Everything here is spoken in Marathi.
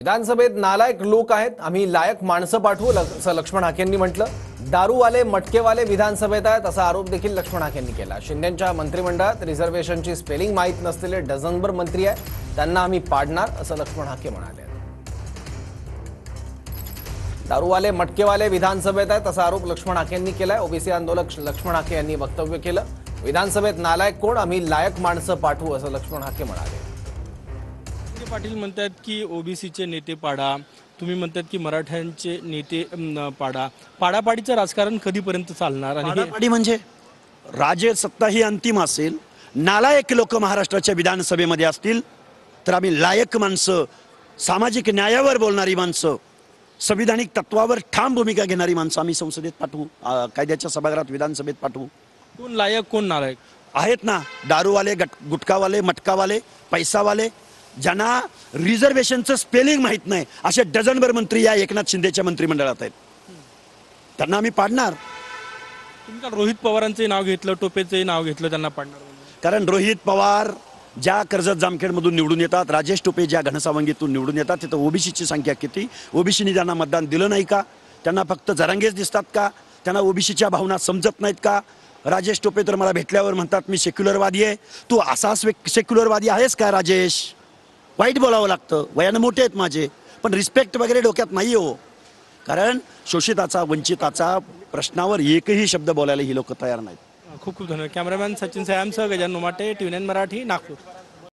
विधानसभेत नालायक लोक आहेत, आम्ही लायक माणसं पाठवू असं लक्ष्मण हाकेंनी म्हटलं। दारूवाले मटकेवाले विधानसभेत आहेत असा आरोप देखील लक्ष्मण हाकेंनी केला। शिंदेंच्या मंत्रिमंडळात रिझर्वेशनची स्पेलिंग माहीत नसलेले डझनभर मंत्री आहेत, त्यांना आम्ही पाडणार असं लक्ष्मण हाके म्हणाले। दारूवाले मटकेवाले विधानसभेत आहेत असा आरोप लक्ष्मण हाकेंनी केलाय। ओबीसी आंदोलक लक्ष्मण हाके यांनी वक्तव्य केलं। विधानसभेत नालायक कोण, आम्ही लायक माणसं पाठवू असं लक्ष्मण हाके म्हणाले। पाटील म्हणतात की ओबीसीचे नेते पाडा, तुम्ही म्हणतात की मराठ्यांचे नेते पाडा। पाडापाडीचं राजकारण कधीपर्यंत चालणार? आणि पाडापाडी म्हणजे राजे सत्ता ही अंतिम असेल, नालायक लोक महाराष्ट्राच्या विधानसभेमध्ये असतील तर आम्ही लायक माणसं, सामाजिक न्यायावर बोलणारी माणसं, संविधानिक तत्वावर ठाम भूमिका घेणारी माणसं आम्ही संसदेत पाठवू, कायद्याच्या सभागृहात विधानसभेत पाठवू। कोण लायक कोण नालायक आहेत ना, दारूवाले, गुटखावाले, मटकावाले, पैसावाले, ज्यांना रिझर्वेशनचं स्पेलिंग माहीत नाही असे डझनभर मंत्री या एकनाथ शिंदेच्या मंत्रिमंडळात आहेत, त्यांना आम्ही पाडणार। तुम्ही काल रोहित पवारांचे नाव घेतलं, टोपेचे नाव घेतलं, त्यांना पाडणार म्हणून? कारण रोहित पवार ज्या कर्जत जामखेडमधून निवडून येतात, राजेश टोपे ज्या घनसावंगीतून निवडून येतात, तिथं ओबीसीची संख्या किती? ओबीसीने त्यांना मतदान दिलं नाही का? त्यांना फक्त जरांगेच दिसतात का? त्यांना ओबीसीच्या भावना समजत नाहीत का? राजेश टोपे तर मला भेटल्यावर म्हणतात मी सेक्युलरवादी आहे। तू असाच सेक्युलरवादी आहेस का राजेश? वाईट बोलावं लागतं, वयानं मोठे आहेत माझे, पण रिस्पेक्ट वगैरे डोक्यात नाही हो। कारण शोषिताचा, वंचिताचा प्रश्नावर एकही शब्द बोलायला ही लोक तयार नाहीत। खूप खूप धन्यवाद। कॅमेरामॅन सचिन सयामसह गजानन उमाटे, TVN मराठी, नागपूर।